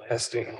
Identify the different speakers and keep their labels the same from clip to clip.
Speaker 1: Testing.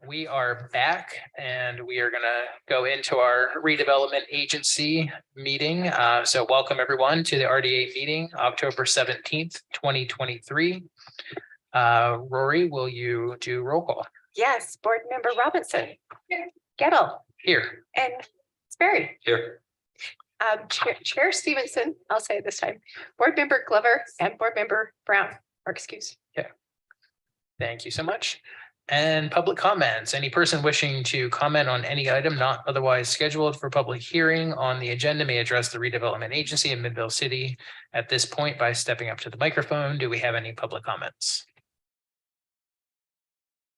Speaker 1: We are back and we are going to go into our redevelopment agency meeting. So welcome everyone to the RDA meeting, October 17th, 2023. Rory, will you do roll call?
Speaker 2: Yes, Board Member Robinson. Here. Gettle.
Speaker 1: Here.
Speaker 2: And Sperry.
Speaker 1: Here.
Speaker 2: Chair Stevenson, I'll say it this time. Board Member Glover and Board Member Brown, or excuse.
Speaker 1: Yeah. Thank you so much. And public comments. Any person wishing to comment on any item not otherwise scheduled for public hearing on the agenda may address the redevelopment agency in Midvale City at this point by stepping up to the microphone. Do we have any public comments?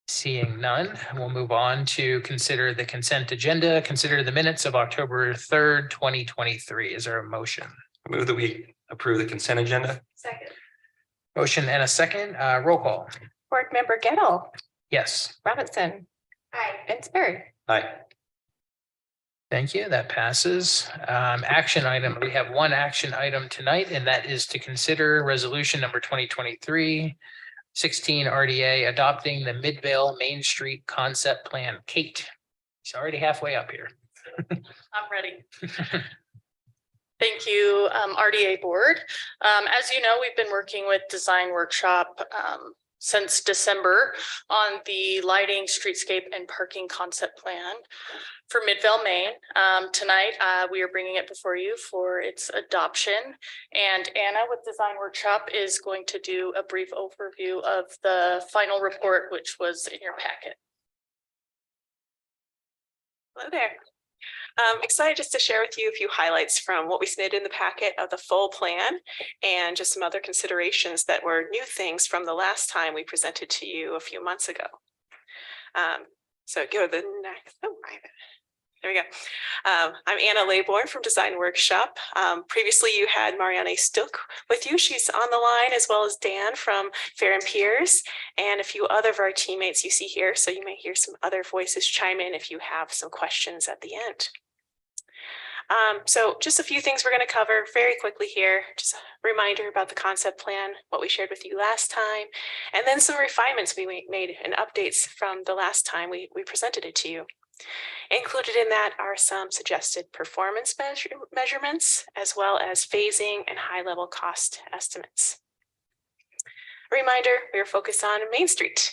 Speaker 1: Seeing none, we'll move on to consider the consent agenda. Consider the minutes of October 3rd, 2023. Is there a motion?
Speaker 3: I move that we approve the consent agenda.
Speaker 2: Second.
Speaker 1: Motion and a second. Roll call.
Speaker 2: Board Member Gettle.
Speaker 1: Yes.
Speaker 2: Robinson. Aye. And Sperry.
Speaker 3: Aye.
Speaker 1: Thank you. That passes. Action item. We have one action item tonight, and that is to consider resolution number 2023-16 RDA adopting the Midvale Main Street Concept Plan. Kate, she's already halfway up here.
Speaker 4: I'm ready. Thank you, RDA board. As you know, we've been working with Design Workshop since December on the lighting, streetscape, and parking concept plan for Midvale, Maine. Tonight, we are bringing it before you for its adoption. And Anna with Design Workshop is going to do a brief overview of the final report, which was in your packet.
Speaker 5: Hello there. I'm excited just to share with you a few highlights from what we submitted in the packet of the full plan and just some other considerations that were new things from the last time we presented to you a few months ago. So go to the next. Oh, there we go. I'm Anna Laybourne from Design Workshop. Previously, you had Marianne Stilk with you. She's on the line, as well as Dan from Fair and Peers, and a few other of our teammates you see here. So you may hear some other voices chime in if you have some questions at the end. So just a few things we're going to cover very quickly here. Just a reminder about the concept plan, what we shared with you last time, and then some refinements we made and updates from the last time we presented it to you. Included in that are some suggested performance measurements, as well as phasing and high-level cost estimates. A reminder, we are focused on Main Street,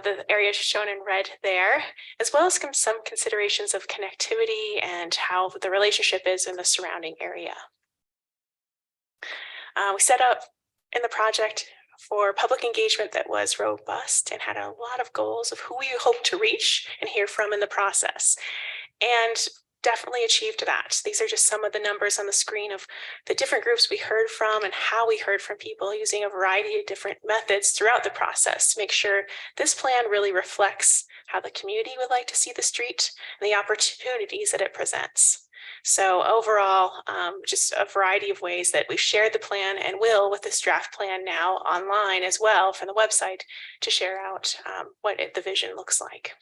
Speaker 5: the area shown in red there, as well as some considerations of connectivity and how the relationship is in the surrounding area. We set up in the project for public engagement that was robust and had a lot of goals of who we hope to reach and hear from in the process, and definitely achieved that. These are just some of the numbers on the screen of the different groups we heard from and how we heard from people using a variety of different methods throughout the process to make sure this plan really reflects how the community would like to see the street and the opportunities that it presents. So overall, just a variety of ways that we've shared the plan and will with this draft plan now online as well from the website to share out what the vision looks like.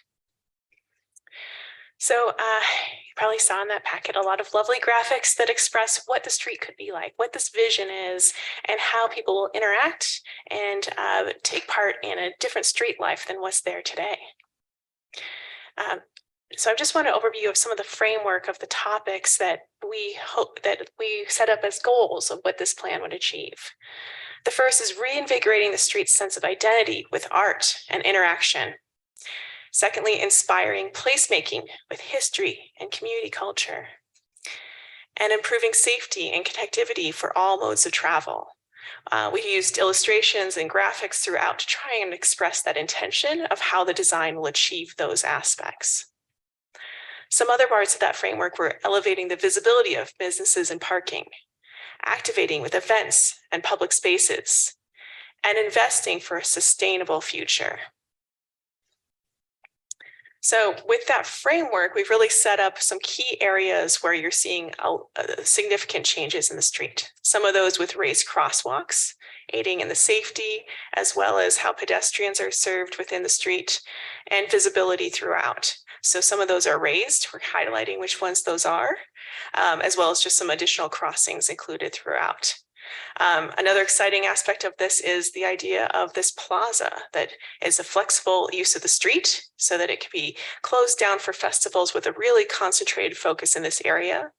Speaker 5: So you probably saw in that packet a lot of lovely graphics that express what the street could be like, what this vision is, and how people will interact and take part in a different street life than what's there today. So I just want an overview of some of the framework of the topics that we hope that we set up as goals of what this plan would achieve. The first is reinvigorating the street's sense of identity with art and interaction. Secondly, inspiring placemaking with history and community culture. And improving safety and connectivity for all modes of travel. We used illustrations and graphics throughout to try and express that intention of how the design will achieve those aspects. Some other parts of that framework were elevating the visibility of businesses and parking, activating with events and public spaces, and investing for a sustainable future. So with that framework, we've really set up some key areas where you're seeing significant changes in the street. Some of those with raised crosswalks, aiding in the safety, as well as how pedestrians are served within the street, and visibility throughout. So some of those are raised, we're highlighting which ones those are, as well as just some additional crossings included throughout. Another exciting aspect of this is the idea of this plaza that is a flexible use of the street so that it can be closed down for festivals with a really concentrated focus in this area,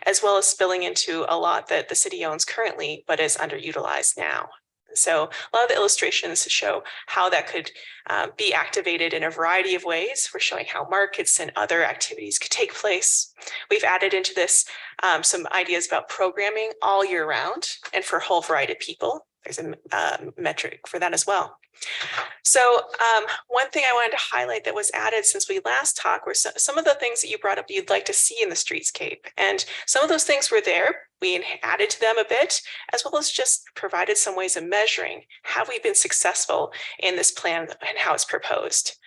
Speaker 5: as well as spilling into a lot that the city owns currently, but is underutilized now. So a lot of the illustrations show how that could be activated in a variety of ways. We're showing how markets and other activities could take place. We've added into this some ideas about programming all year round and for a whole variety of people. There's a metric for that as well. So one thing I wanted to highlight that was added since we last talked were some of the things that you brought up you'd like to see in the streetscape. And some of those things were there. We added to them a bit, as well as just provided some ways of measuring. Have we been successful in this plan and how it's proposed?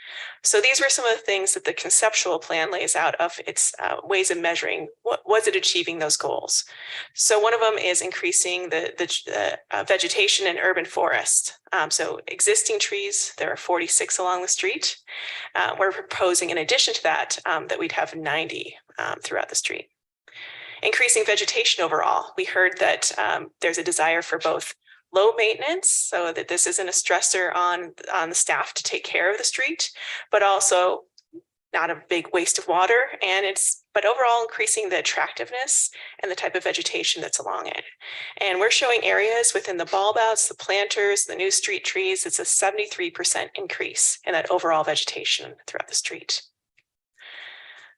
Speaker 5: So these were some of the things that the conceptual plan lays out of its ways of measuring. What was it achieving those goals? So one of them is increasing the vegetation in urban forest. So existing trees, there are 46 along the street. We're proposing in addition to that, that we'd have 90 throughout the street. Increasing vegetation overall. We heard that there's a desire for both low maintenance, so that this isn't a stressor on the staff to take care of the street, but also not a big waste of water. But overall increasing the attractiveness and the type of vegetation that's along it. And we're showing areas within the bulb outs, the planters, the new street trees. It's a 73% increase in that overall vegetation throughout the street.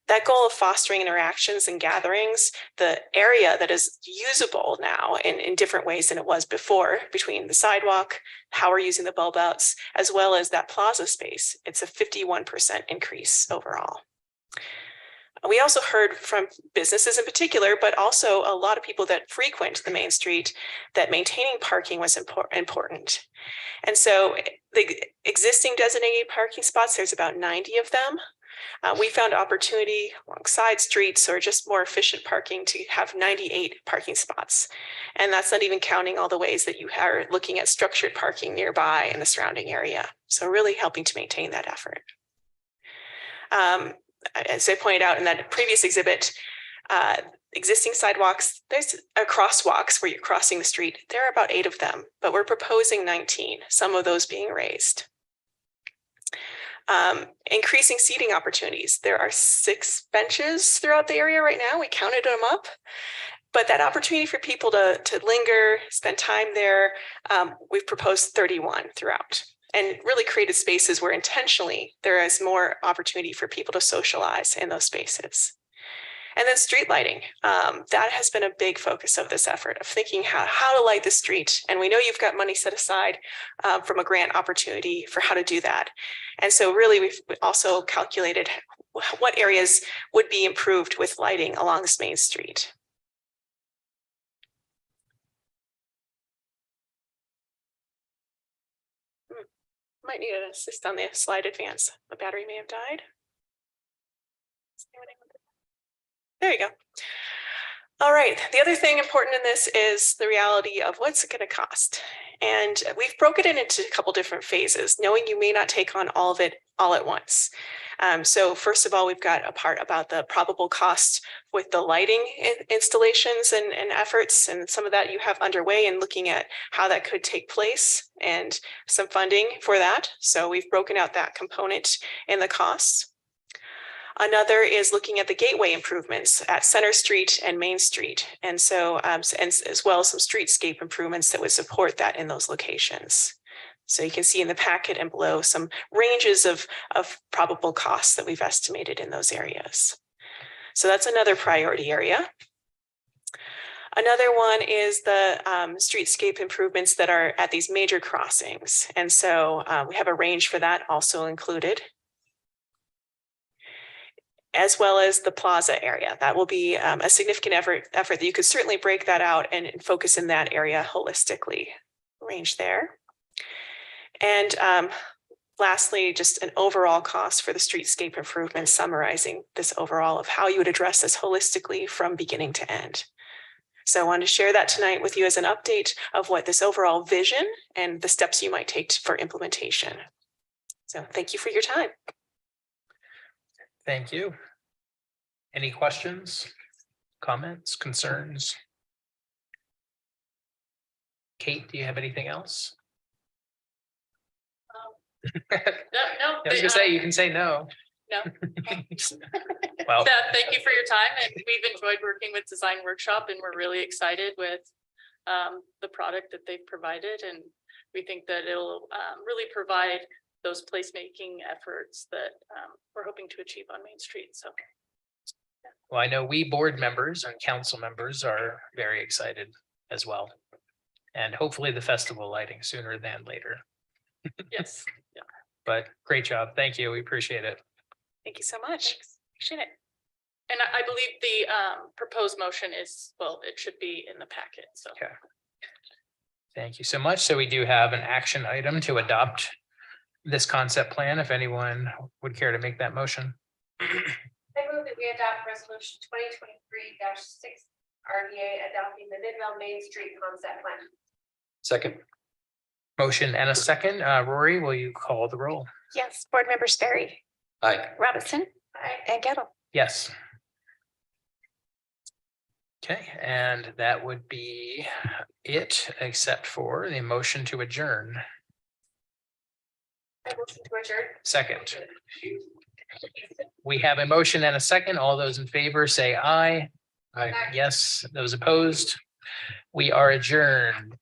Speaker 5: That goal of fostering interactions and gatherings, the area that is usable now in different ways than it was before, between the sidewalk, how we're using the bulb outs, as well as that plaza space, it's a 51% increase overall. We also heard from businesses in particular, but also a lot of people that frequent the main street, that maintaining parking was important. And so the existing designated parking spots, there's about 90 of them. We found opportunity alongside streets or just more efficient parking to have 98 parking spots. And that's not even counting all the ways that you are looking at structured parking nearby in the surrounding area. So really helping to maintain that effort. As I pointed out in that previous exhibit, existing sidewalks, there's crosswalks where you're crossing the street. There are about 8 of them, but we're proposing 19, some of those being raised. Increasing seating opportunities. There are 6 benches throughout the area right now. We counted them up, but that opportunity for people to linger, spend time there, we've proposed 31 throughout, and really created spaces where intentionally there is more opportunity for people to socialize in those spaces. And then street lighting. That has been a big focus of this effort of thinking how to light the street. And we know you've got money set aside from a grant opportunity for how to do that. And so really we've also calculated what areas would be improved with lighting along this main street. Might need an assist on the slide advance. The battery may have died. There you go. All right, the other thing important in this is the reality of what's it going to cost. And we've broken it into a couple different phases, knowing you may not take on all of it all at once. So first of all, we've got a part about the probable cost with the lighting installations and efforts, and some of that you have underway, and looking at how that could take place and some funding for that. So we've broken out that component in the costs. Another is looking at the gateway improvements at Center Street and Main Street. And so, and as well as some streetscape improvements that would support that in those locations. So you can see in the packet and below some ranges of probable costs that we've estimated in those areas. So that's another priority area. Another one is the streetscape improvements that are at these major crossings. And so we have a range for that also included, as well as the plaza area. That will be a significant effort that you could certainly break that out and focus in that area holistically. Range there. And lastly, just an overall cost for the streetscape improvements, summarizing this overall of how you would address this holistically from beginning to end. So I wanted to share that tonight with you as an update of what this overall vision and the steps you might take for implementation. So thank you for your time.
Speaker 1: Thank you. Any questions, comments, concerns? Kate, do you have anything else?
Speaker 4: No,
Speaker 1: I was gonna say, you can say no.
Speaker 4: No.
Speaker 1: Well,
Speaker 4: Thank you for your time, and we've enjoyed working with Design Workshop, and we're really excited with the product that they've provided, and we think that it'll really provide those placemaking efforts that we're hoping to achieve on Main Street. So,
Speaker 1: well, I know we board members and council members are very excited as well. And hopefully the festival lighting sooner than later.
Speaker 4: yes. Yeah.
Speaker 1: But great job. Thank you. We appreciate it.
Speaker 5: Thank you so much. Appreciate it.
Speaker 4: And I believe the proposed motion is, well, it should be in the packet. So,
Speaker 1: Okay. Thank you so much. So we do have an action item to adopt this concept plan. If anyone would care to make that motion.
Speaker 2: I move that we adopt resolution 2023-6 RDA adopting the Midvale Main Street concept plan.
Speaker 3: Second.
Speaker 1: Motion and a second. Rory, will you call the roll?
Speaker 2: Yes, board member Sperry,
Speaker 3: Aye.
Speaker 2: Robinson, and Gettle.
Speaker 1: Yes. Okay, and that would be it, except for the motion to adjourn.
Speaker 2: I motion to adjourn.
Speaker 1: Second. We have a motion and a second. All those in favor say aye.
Speaker 3: Aye.
Speaker 1: Yes, those opposed. We are adjourned.